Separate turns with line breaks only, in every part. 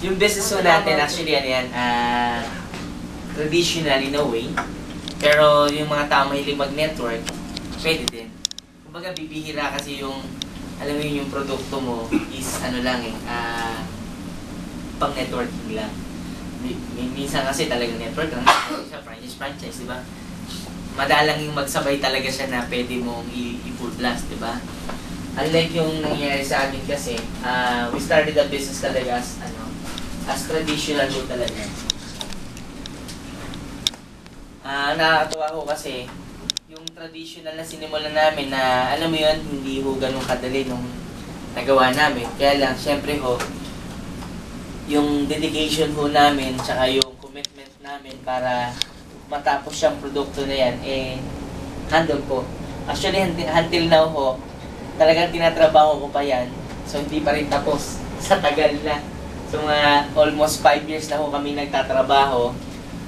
Yung business mo natin, actually, ano yan, traditional in a way. Pero yung mga tao mahilig mag-network, pwede din. Kumbaga, bibihira kasi yung, alam mo yun, yung produkto mo is, ano lang pang-networking lang. Minsan kasi talagang network lang. Siya, franchise, di ba? Madalang yung magsabay talaga siya na pwede mong i-full blast, di ba? Unlike yung nangyayari sa amin kasi, we started the business talaga as traditional mo talaga. Nakakatuwa ko kasi, yung traditional na sinimulan namin na, alam mo yun, hindi ho ganun kadali nung nagawa namin. Kaya lang, syempre ho, yung dedication ho namin, tsaka yung commitment namin para matapos siyang produkto na yan, handle ko. Actually, until now ho, talagang tinatrabaho ko pa yan. So, hindi pa rin tapos sa tagal na. So, mga almost 5 years na ho kami nagtatrabaho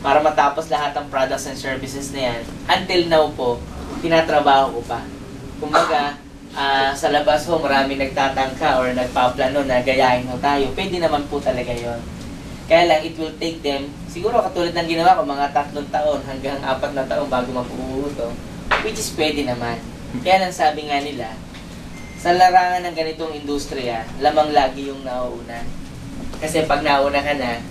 para matapos lahat ng products and services na yan. Until now po, tinatrabaho ko pa. Kumbaga, sa labas ho, marami nagtatangka or nagpaplano na gayahin ho tayo. Pwede naman po talaga yon. Kaya lang, it will take them, siguro katulad ng ginawa ko, mga 3 taon hanggang 4 na taon bago mapuho to. Which is pwede naman. Kaya lang sabi nga nila, sa larangan ng ganitong industriya, lamang lagi yung nauuna. Kasi pag nauna ka na,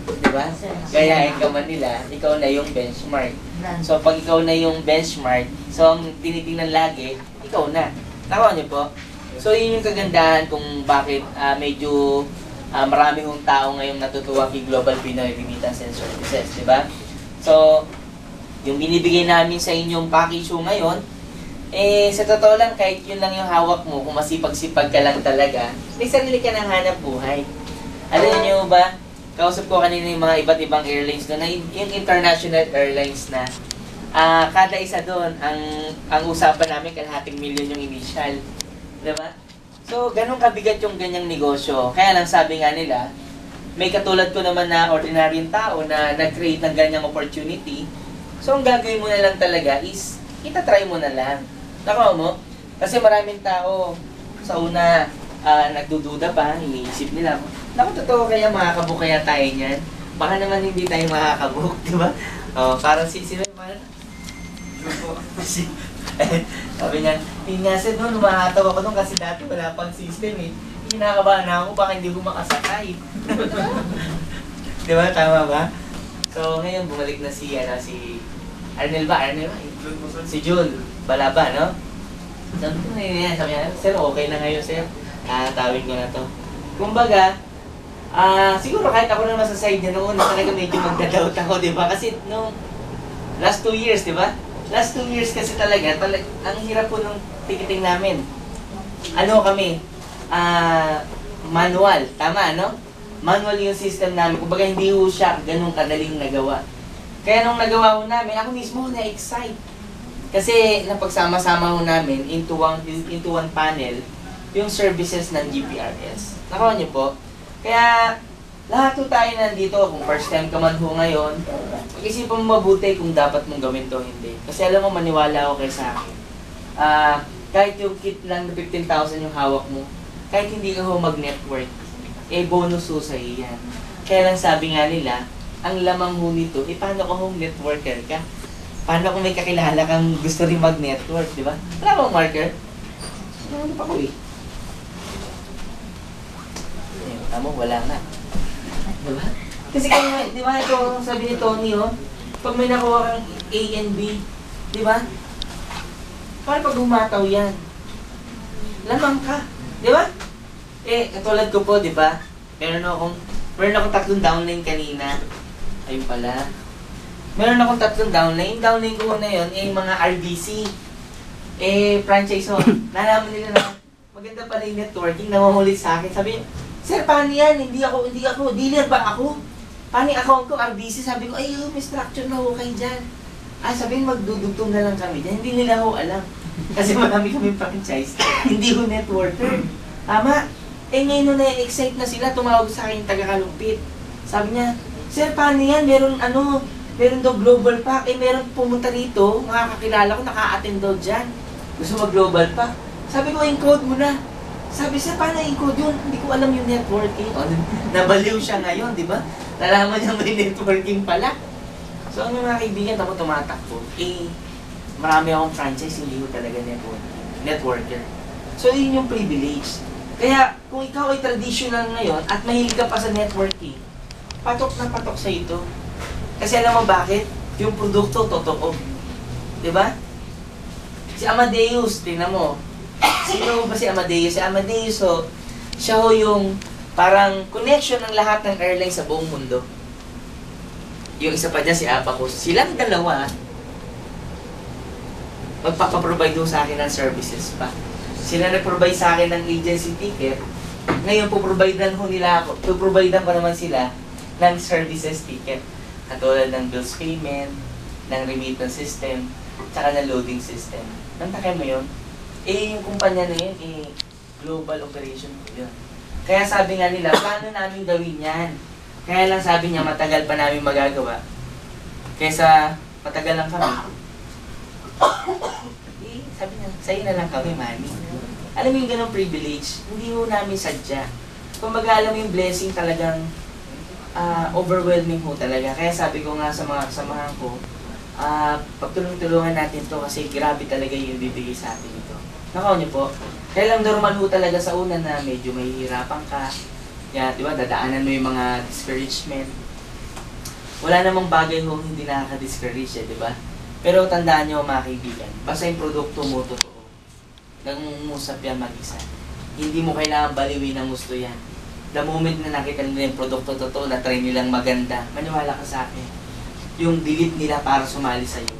di ba? Gayahin ka man nila, ikaw na yung benchmark. So pag ikaw na yung benchmark, so ang tinitingnan lagi, ikaw na. Tama niyo po? So yun yung kagandahan kung bakit medyo marami hong tao ngayong natutuwa kay Global Pinoy Remittance and Services, di ba? So, yung binibigay namin sa inyong package ngayon, sa totoo lang, kahit yun lang yung hawak mo, kung masipag-sipag ka lang talaga, may sarili ka ng hanap buhay. Alam niyo ba, kausap ko kanina yung mga iba't ibang airlines doon, na yung international airlines na, kada isa doon, ang usapan namin, 1,500,000 yung initial. Diba? So, ganun kabigat yung ganyang negosyo. Kaya lang sabi nga nila, may katulad ko naman na ordinaryong tao na nag-create ng ganyang opportunity. So, ang gagawin mo na lang talaga is, itatry mo na lang. Nakaw mo? Kasi maraming tao sa una nagdududa pa, iniisip nila, naku, totoo kaya makakabook kaya tayo niyan? Baka naman hindi tayo makakabook, di ba? Parang sino yung mga sabi niya, hindi nga sir, noon, lumahataw ako doon kasi dati wala pang system eh. Kinakabahan na ako, baka hindi ko makasakay. Di ba? Tama ba? So, ngayon, bumalik na si Arnel ba? Si June. Balaba, no? Sabi ko na sabi niya, sir, okay na ngayon, sir. Tawid ko na to. Kumbaga, siguro kahit ako naman sa side niya noon, talaga medyo magdadoubt ako, di ba? Kasi nung last 2 years, di ba? Last 2 years kasi talaga, ang hirap po nung ticketing namin. Ano kami? Manual. Tama, no? Manual yung system namin. Kumbaga, hindi ho siya ganun kadaling nagawa. Kaya nung nagawa ho namin, ako mismo na-excite. Kasi napagsama-sama ho namin into one panel yung services ng GPRS. Nakawa niyo po? Kaya lahat ho tayo nandito, kung first time ka man ho ngayon, pag-isipan mo mabuti kung dapat mong gawin to o hindi. Kasi alam mo, maniwala ako kayo sa akin. Kahit yung kit lang na 15,000 yung hawak mo, kahit hindi ka ho mag-network, bonus ho sa'yo yan. Kaya lang sabi nga nila, ang lamang ho nito, paano kung home networker ka? Paano kung may kakilala kang gusto rin mag-network, di ba? Wala bang marker? Ano pa ko eh? Tama, wala na. Diba? Kasi kaya, di ba, ito sabi ni Tony, pag may nakuha kang A and B, di ba? Paano pag humataw yan? Lamang ka, di ba? Katulad ko po, di ba? Meron akong 3 downline kanina. Ayun pala. Meron akong 3 downline. Yung downline ko na yun, mga RBC. Franchise ho. Nalaman nila na maganda pala yung networking, namamulit sa akin. Sabi, sir, paano yan? Hindi ako. Dealer ba ako? Paano yung account ko? RBC. Sabi ko, may structure na ho kayo dyan. Sabi, magdudugtong na lang kami dyan. Hindi nila ho alam. Kasi marami kami franchise. Hindi ho networker. Tama. Ngayon na-excite na sila. Tumawag sa akin yung taga-Kalumpit. Sabi niya, sir, paano yan? Meron daw global pack. Meron pumunta rito. Mga kakilala ko, naka-attend daw dyan. Gusto mag-global pack. Sabi ko, encode mo na. Sabi siya, paano i-code yun? Hindi ko alam yung networking. O, nabaliw siya ngayon, di ba? Nalaman niya may networking pala. So, ang mga kaibigan, ako tumatakbo. Marami akong franchise, hindi ko talaga networker. So, yun yung privilege. Kaya, kung ikaw ay traditional ngayon at mahilig ka pa sa networking, patok na patok sa ito. Kasi alam mo bakit? Yung produkto, totoo. Di ba? Si Amadeus, tingnan mo. Sino ba si Amadeus? Si Amadeus, siya yung parang connection ng lahat ng airline sa buong mundo. Yung isa pa dyan, si Abacus. Silang dalawa, magpapaprovide sa akin ng services pa. Sila nag-provide sa akin ng agency ticket. Ngayon, puprovidean ko naman sila ng services ticket. Katulad ng bills payment, ng remittance system, tsaka ng loading system. Nantakay mo yun? Yung kumpanya na yun, global operation ko yun. Kaya sabi nga nila, paano namin gawin yan? Kaya lang sabi niya, matagal pa namin magagawa. Kesa matagal lang kami. Sabi niya, sa'yo na lang kami, mami. Alam mo yung ganong privilege, hindi mo namin sadya. Kung alam mo yung blessing talagang overwhelming ho talaga. Kaya sabi ko nga sa mga kasamahan ko, pagtulong-tulungan natin to kasi grabe talaga yung bibigay sa atin ito. Nakaw niyo po, kaya lang normal ho talaga sa una na medyo mahihirapan ka. Yan, di ba, dadaanan mo yung mga discouragement. Wala namang bagay ho hindi nakaka-discourage, di ba? Pero tandaan niyo mga kaibigan, basta yung produkto mo totoo. Nangungusap yan mag-isa. Hindi mo kailangan baliwin ng gusto yan. The moment na nakita nila yung produkto totoo, na-try nilang maganda, maniwala ka sa akin. Yung delete nila para sumali sa'yo,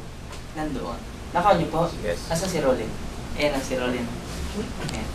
nandoon. Nakaw niyo po?
Yes.
Asa si Rolin? Ayan ang si Rolin. Ayan.